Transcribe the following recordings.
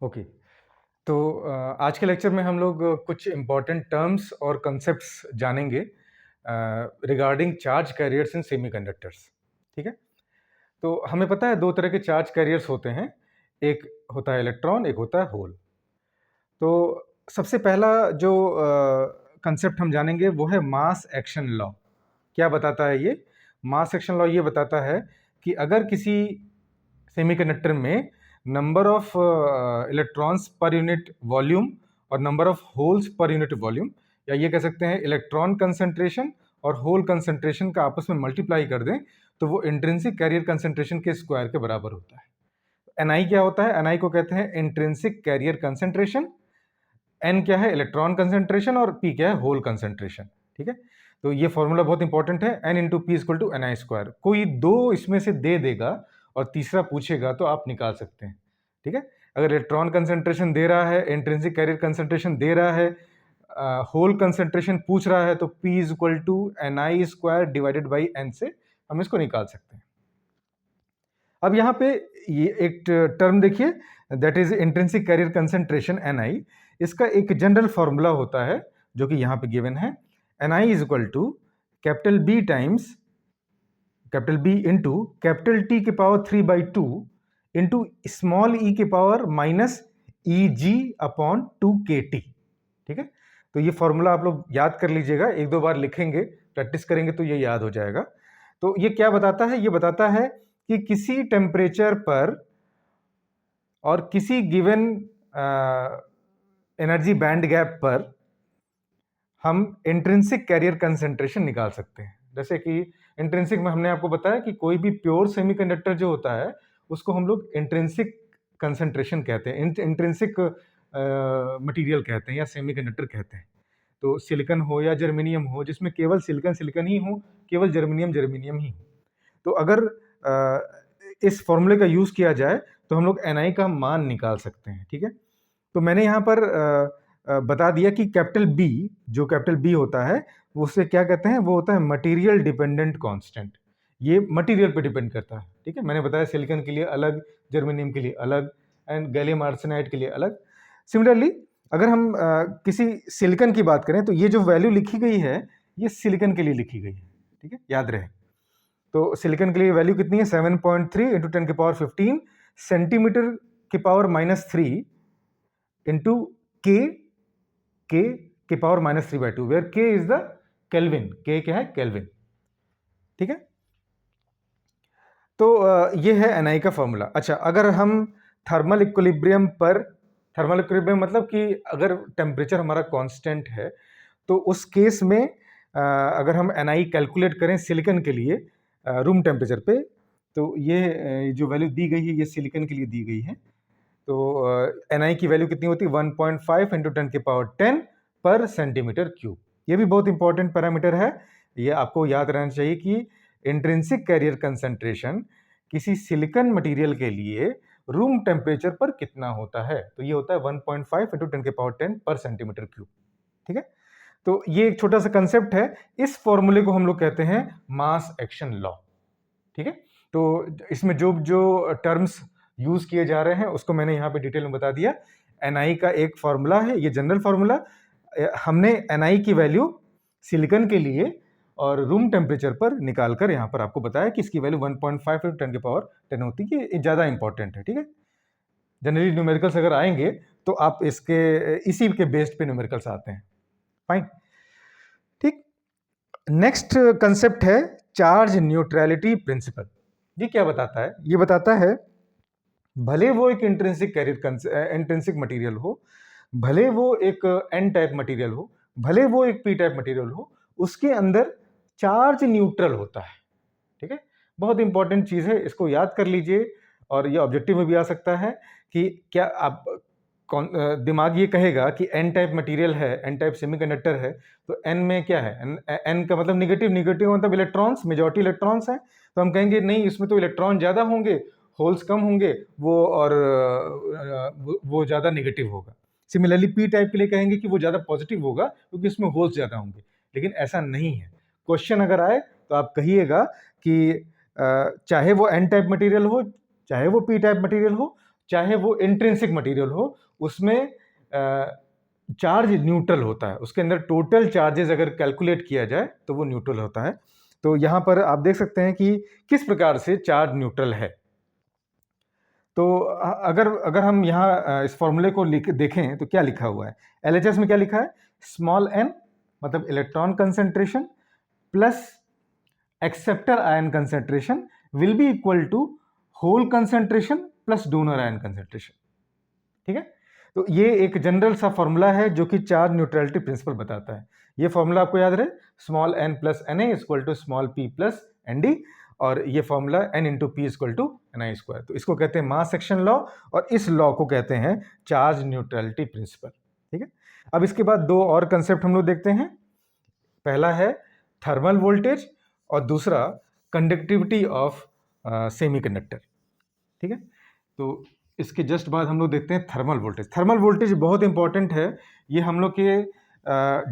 Okay. तो आज के लेक्चर में हम लोग कुछ इम्पोर्टेंट टर्म्स और कॉन्सेप्ट्स जानेंगे रिगार्डिंग चार्ज कैरियर्स इन सेमीकंडक्टर्स। ठीक है? तो हमें पता है 2 तरह के चार्ज कैरियर्स होते हैं, एक होता है इलेक्ट्रॉन, एक होता है होल। तो सबसे पहला जो कॉन्सेप्ट हम जानेंगे वो है मास एक्शन लॉ। क्या बताता है ये? मास एक्शन लॉ ये बताता है कि अगर किसी सेमीकंडक्टर में number of electrons per unit volume और number of holes per unit volume, या ये कह सकते हैं इलेक्ट्रॉन कंसंट्रेशन और होल कंसंट्रेशन का आपस में मल्टीप्लाई कर दें तो वो इंट्रिंसिक कैरियर कंसंट्रेशन के स्क्वायर के बराबर होता है। एनआई क्या होता है? एनआई को कहते हैं इंट्रिंसिक कैरियर कंसंट्रेशन। एन क्या है? Electron concentration. और पी क्या है? Hole concentration. ठीक है? तो ये फॉर्मूला बहुत इंपॉर्टेंट है, N into P equal to N I square. कोई दो इसमें से दे देगा और तीसरा पूछेगा तो आप निकाल सकते हैं। ठीक है? अगर इलेक्ट्रॉन कंसंट्रेशन दे रहा है, इंट्रिंसिक कैरियर कंसंट्रेशन दे रहा है, होल कंसंट्रेशन पूछ रहा है, तो P is equal to N I square divided by N से हम इसको निकाल सकते हैं। अब यहाँ पे ये एक टर्म देखिए, that is intrinsic carrier concentration N I. इसका एक जनरल फॉर्मूला होता है जो कि यहाँ पे गिवन है, N I is equal to capital B times capital B into capital T के पावर 3/2 इंटू स्मॉल ई के power minus E G upon 2 KT। ठीक है? तो ये फॉर्मूला आप लोग याद कर लीजिएगा, एक दो बार लिखेंगे, प्रैक्टिस करेंगे तो ये याद हो जाएगा। तो ये क्या बताता है? ये बताता है कि किसी टेम्परेचर पर और किसी गिवन एनर्जी बैंड गैप पर हम इंट्रिंसिक कैरियर कंसंट्रेशन निकाल सकते हैं। जैसे कि इंट्रिंसिक में हमने आपको बताया कि कोई भी प्योर सेमीकंडक्टर जो होता है उसको हम लोग इंट्रिंसिक कंसंट्रेशन कहते हैं, इंट्रिंसिक मटेरियल कहते हैं या सेमीकंडक्टर कहते हैं। तो सिलिकॉन हो या जर्मेनियम हो, जिसमें केवल सिलिकॉन सिलिकॉन ही हो, केवल जर्मेनियम जर्मेनियम ही हो। तो अगर इस फॉर्मूले का यूज किया जाए तो हम लोग एनआई का मान निकाल सकते हैं। ठीक है? तो मैंने यहाँ पर बता दिया कि कैपिटल बी, जो कैपिटल बी होता है उसे क्या कहते हैं? वो होता है मटेरियल डिपेंडेंट कांस्टेंट। ये मटेरियल पे डिपेंड करता है। ठीक है? मैंने बताया सिलिकॉन के लिए अलग, जर्मेनियम के लिए अलग एंड गैलियम आर्सेनाइड के लिए अलग। सिमिलरली अगर हम किसी सिलिकॉन की बात करें तो ये जो वैल्यू लिखी गई है ये सिलिकॉन के लिए लिखी गई है। ठीक है? याद रहे। तो सिलिकॉन के लिए वैल्यू कितनी है? 7.3 इंटू 10 के पावर 15 सेंटीमीटर के पावर -3 इंटू के पावर -3/2, वेयर के इज द केल्विन। के क्या है? केल्विन। ठीक है? तो ये है एनआई का फॉर्मूला। अच्छा, अगर हम थर्मल इक्विलिब्रियम पर, थर्मल इक्विलिब्रियम मतलब कि अगर टेम्परेचर हमारा कांस्टेंट है तो उस केस में अगर हम एनआई कैलकुलेट करें सिलिकॉन के लिए रूम टेम्परेचर पे, तो ये जो वैल्यू दी गई है ये सिलिकॉन के लिए दी गई है। तो एनआई की वैल्यू कितनी होती है? 1.5 इंटू 10 के पावर 10 पर सेंटीमीटर क्यूब। ये भी बहुत इंपॉर्टेंट पैरामीटर है, ये आपको याद रहना चाहिए कि इंट्रिंसिक कैरियर कंसंट्रेशन किसी सिलिकॉन मटेरियल के लिए रूम टेम्परेचर पर कितना होता है? तो ये होता है 1.5 इंटू 10 के पावर 10 पर सेंटीमीटर क्यूब। ठीक है? तो ये एक छोटा सा कंसेप्ट है, इस फॉर्मूले को हम लोग कहते हैं मास एक्शन लॉ। ठीक है? तो इसमें जो जो टर्म्स यूज किए जा रहे हैं उसको मैंने यहाँ पे डिटेल में बता दिया। एनआई का एक फॉर्मूला है, ये जनरल फॉर्मूला। हमने एनआई की वैल्यू सिलिकॉन के लिए और रूम टेम्परेचर पर निकालकर यहाँ पर आपको बताया कि इसकी वैल्यू 1.5 इंटू 10 के पावर 10 होती है। ये ज़्यादा इंपॉर्टेंट है। ठीक है? जनरली न्यूमेरिकल्स अगर आएंगे तो आप इसके इसी के बेस्ड पे न्यूमेरिकल्स आते हैं। फाइन। ठीक। नेक्स्ट कंसेप्ट है चार्ज न्यूट्रलिटी प्रिंसिपल। ये क्या बताता है? ये बताता है भले वो एक इंट्रिंसिक मटेरियल हो, भले वो एक एन टाइप मटेरियल हो, भले वो एक पी टाइप मटेरियल हो, उसके अंदर चार्ज न्यूट्रल होता है। ठीक है? बहुत इंपॉर्टेंट चीज है, इसको याद कर लीजिए। और ये ऑब्जेक्टिव में भी आ सकता है कि क्या आप दिमाग ये कहेगा कि एन टाइप मटेरियल है, एन टाइप सेमीकंडक्टर है, तो एन में क्या है? एन का मतलब निगेटिव, निगेटिव मतलब इलेक्ट्रॉन्स, मेजॉरिटी इलेक्ट्रॉन्स हैं। तो हम कहेंगे नहीं, इसमें तो इलेक्ट्रॉन ज्यादा होंगे, होल्स कम होंगे, वो और वो ज्यादा निगेटिव होगा। सिमिलरली पी टाइप के लिए कहेंगे कि वो ज्यादा पॉजिटिव होगा क्योंकि इसमें होल्स ज्यादा होंगे। लेकिन ऐसा नहीं है। क्वेश्चन अगर आए तो आप कहिएगा कि चाहे वो एन टाइप मटेरियल हो, चाहे वो पी टाइप मटेरियल हो, चाहे वो इंट्रिंसिक मटेरियल हो, उसमें चार्ज न्यूट्रल होता है, उसके अंदर टोटल चार्जेस अगर कैलकुलेट किया जाए तो वो न्यूट्रल होता है। तो यहाँ पर आप देख सकते हैं कि किस प्रकार से चार्ज न्यूट्रल है। तो अगर अगर हम यहाँ इस फॉर्मूले को देखें तो क्या लिखा हुआ है, एलएचएस में क्या लिखा है, स्मॉल एन मतलब electron concentration plus acceptor ion concentration will be equal to hole concentration plus donor ion concentration. ठीक है, तो ये एक जनरल सा फॉर्मूला है जो कि चार्ज न्यूट्रलिटी प्रिंसिपल बताता है। ये फॉर्मूला आपको याद रहे, small N plus N A equal to small P plus N D, और ये formula N into P equal to N I square. तो इसको कहते हैं मास सेक्शन लॉ, और इस लॉ को कहते हैं चार्ज न्यूट्रलिटी प्रिंसिपल। ठीक है, अब इसके बाद दो और कंसेप्ट हम लोग देखते हैं। पहला है थर्मल वोल्टेज और दूसरा कंडक्टिविटी ऑफ सेमीकंडक्टर। ठीक है, तो इसके जस्ट बाद हम लोग देखते हैं थर्मल वोल्टेज। थर्मल वोल्टेज बहुत इंपॉर्टेंट है, ये हम लोग के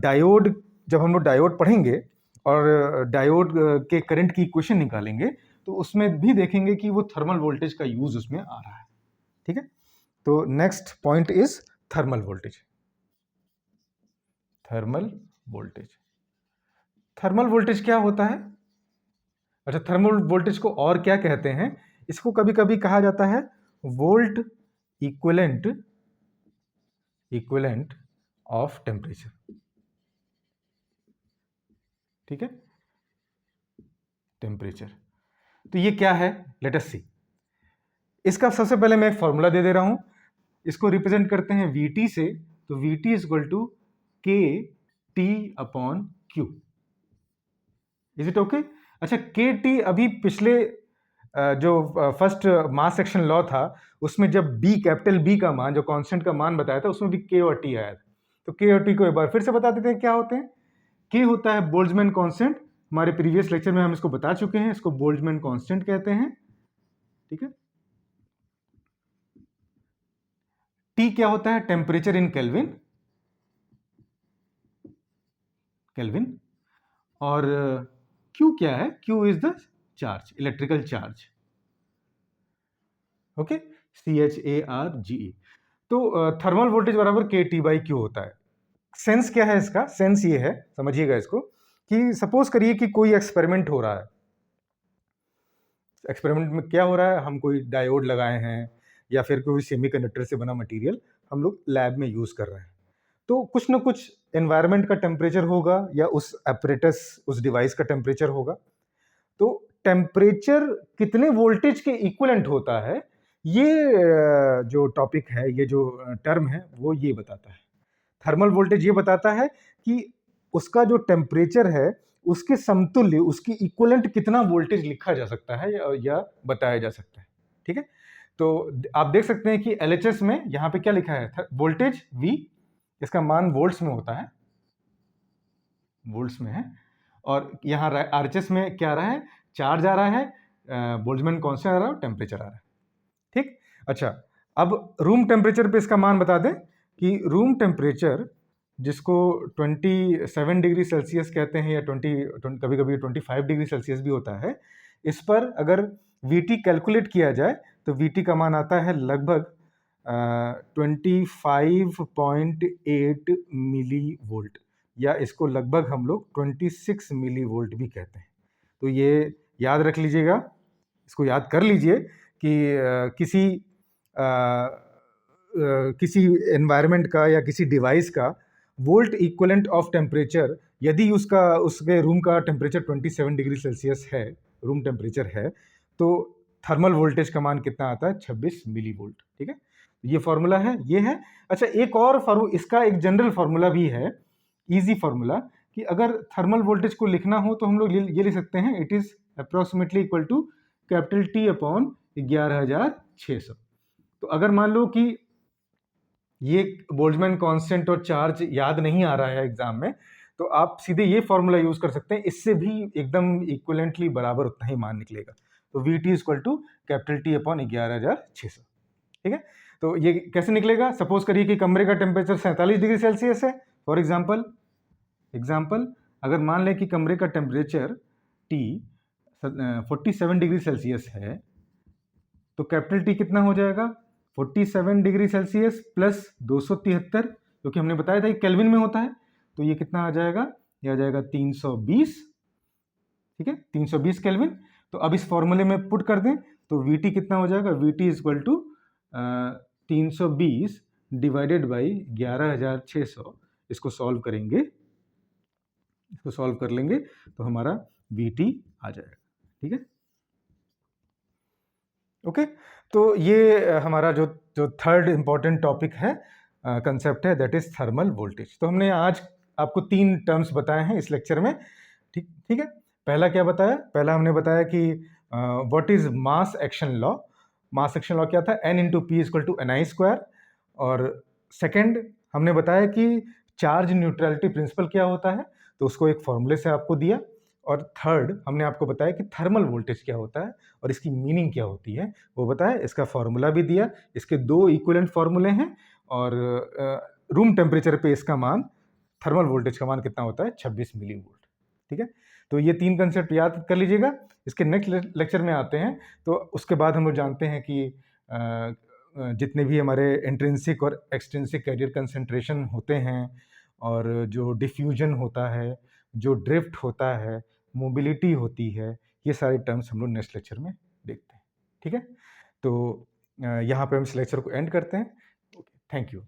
डायोड, जब हम लोग डायोड पढ़ेंगे और डायोड के करंट की इक्वेशन निकालेंगे तो उसमें भी देखेंगे कि वो थर्मल वोल्टेज का यूज उसमें आ रहा है। ठीक है, तो next point is thermal voltage. Thermal voltage, thermal voltage क्या होता है? अच्छा, थर्मल वोल्टेज को और क्या कहते हैं? इसको कभी कभी कहा जाता है वोल्ट इक्विवेलेंट ऑफ टेम्परेचर। ठीक है, टेम्परेचर, तो ये क्या है, लेट अस सी। इसका सबसे पहले मैं एक फॉर्मूला दे रहा हूं, इसको रिप्रेजेंट करते हैं Vt से, तो Vt इज इक्वल टू के T upon Q. Is it okay? अच्छा, के टी अभी पिछले जो फर्स्ट मास सेक्शन लॉ था उसमें जब बी, कैपिटल बी का मान, जो कांस्टेंट का मान बताया था, उसमें भी के और टी आया था। तो के और टी को एक बार फिर से बता देते हैं क्या होते हैं। के होता है बोल्ट्जमैन कांस्टेंट, हमारे प्रीवियस लेक्चर में हम इसको बता चुके हैं, इसको बोल्ट्जमैन कांस्टेंट कहते हैं। ठीक है, टी क्या होता है, टेम्परेचर इन केल्विन, केल्विन, और क्यू क्या है, Q is the charge, electrical charge. Okay, CHARGE। तो थर्मल वोल्टेज बराबर के टी बाई क्यू होता है। सेंस क्या है इसका? सेंस ये है, समझिएगा इसको, कि सपोज करिए कि कोई एक्सपेरिमेंट हो रहा है। एक्सपेरिमेंट में क्या हो रहा है, हम कोई डायोड लगाए हैं या फिर कोई सेमीकंडक्टर से बना मटेरियल हम लोग लैब में यूज कर रहे हैं। तो कुछ ना कुछ एनवायरनमेंट का टेम्परेचर होगा या उस एपरेटस, उस डिवाइस का टेम्परेचर होगा। तो टेम्परेचर कितने वोल्टेज के इक्विवेलेंट होता है, ये जो टॉपिक है, ये जो टर्म है, वो ये बताता है। थर्मल वोल्टेज ये बताता है कि उसका जो टेम्परेचर है उसके समतुल्य, उसकी इक्विवेलेंट कितना वोल्टेज लिखा जा सकता है या बताया जा सकता है। ठीक है, तो आप देख सकते हैं कि एलएचएस में यहां पे क्या लिखा है, वोल्टेज V, इसका मान वोल्ट्स में होता है, वोल्ट्स में है, और यहाँ आरएचएस में क्या आ रहा है, चार्ज आ रहा है, बोल्ट्जमैन कांस्टेंट आ रहा है, टेम्परेचर आ रहा है। ठीक, अच्छा, अब रूम टेम्परेचर पे इसका मान बता दें कि रूम टेम्परेचर, जिसको 27 डिग्री सेल्सियस कहते हैं या 20 कभी कभी 25 डिग्री सेल्सियस भी होता है, इस पर अगर Vt कैलकुलेट किया जाए तो Vt का मान आता है लगभग 25.8 मिली वोल्ट, या इसको लगभग हम लोग 26 मिली वोल्ट भी कहते हैं। तो ये याद रख लीजिएगा, इसको याद कर लीजिए कि किसी एनवायरनमेंट का या किसी डिवाइस का वोल्ट इक्विवेलेंट ऑफ टेम्परेचर, यदि उसके रूम का टेम्परेचर 27 डिग्री सेल्सियस है, रूम टेम्परेचर है, तो थर्मल वोल्टेज का मान कितना आता है, 26 मिली वोल्ट। ठीक है, ये फॉर्मूला है, ये है। अच्छा, एक और इसका एक जनरल फॉर्मूला भी है, इजी फॉर्मूला, कि अगर थर्मल वोल्टेज को लिखना हो तो हम लोग ये लिख सकते हैं, it is approximately equal to capital T upon 11,600। तो अगर मान लो कि ये बोल्ट्जमैन कांस्टेंट और चार्ज याद नहीं आ रहा है एग्जाम में, तो आप सीधे ये फॉर्मूला यूज कर सकते हैं, इससे भी एकदम इक्विवेलेंटली बराबर उतना ही मान निकलेगा। तो Vt equal to capital T upon 11,600। ठीक है, तो ये कैसे निकलेगा? सपोज करिए कि कमरे का टेम्परेचर 47 डिग्री सेल्सियस है, फॉर एग्जाम्पल अगर मान लें कि कमरे का टेम्परेचर T 47 डिग्री सेल्सियस है, तो कैपिटल T कितना हो जाएगा, 47 डिग्री सेल्सियस प्लस 273, क्योंकि हमने बताया था ये केल्विन में होता है, तो ये कितना आ जाएगा, ये आ जाएगा 320, ठीक है, 320 केल्विन। तो अब इस फॉर्मूले में पुट कर दें तो VT कितना हो जाएगा, VT is equal to 320 divided by 11,600। इसको सॉल्व करेंगे, इसको सॉल्व कर लेंगे तो हमारा VT आ जाएगा, ठीक है। ओके, तो ये हमारा जो जो थर्ड इंपॉर्टेंट टॉपिक है, कंसेप्ट है, दैट इज थर्मल वोल्टेज। तो हमने आज आपको 3 टर्म्स बताए हैं इस लेक्चर में, ठीक ठीक है। पहला क्या बताया, पहला हमने बताया कि what is mass action law. Mass action law क्या था, N into P equal to NI²। और सेकेंड हमने बताया कि चार्ज न्यूट्रलिटी प्रिंसिपल क्या होता है, तो उसको एक फॉर्मूले से आपको दिया। और थर्ड हमने आपको बताया कि थर्मल वोल्टेज क्या होता है और इसकी मीनिंग क्या होती है, वो बताया, इसका फॉर्मूला भी दिया। इसके 2 इक्विवेलेंट फॉर्मूले हैं और रूम टेम्परेचर पे इसका मान, थर्मल वोल्टेज का मान कितना होता है, 26 मिली वोल्ट, ठीक है। तो ये 3 कंसेप्ट याद कर लीजिएगा। इसके नेक्स्ट लेक्चर में आते हैं, तो उसके बाद हम लोग जानते हैं कि जितने भी हमारे इंट्रिंसिक और एक्सट्रिंसिक कैरियर कंसंट्रेशन होते हैं, और जो डिफ्यूजन होता है, जो ड्रिफ्ट होता है, मोबिलिटी होती है, ये सारे टर्म्स हम लोग नेक्स्ट लेक्चर में देखते हैं, ठीक है। तो यहाँ पे हम इस लेक्चर को एंड करते हैं। Thank you.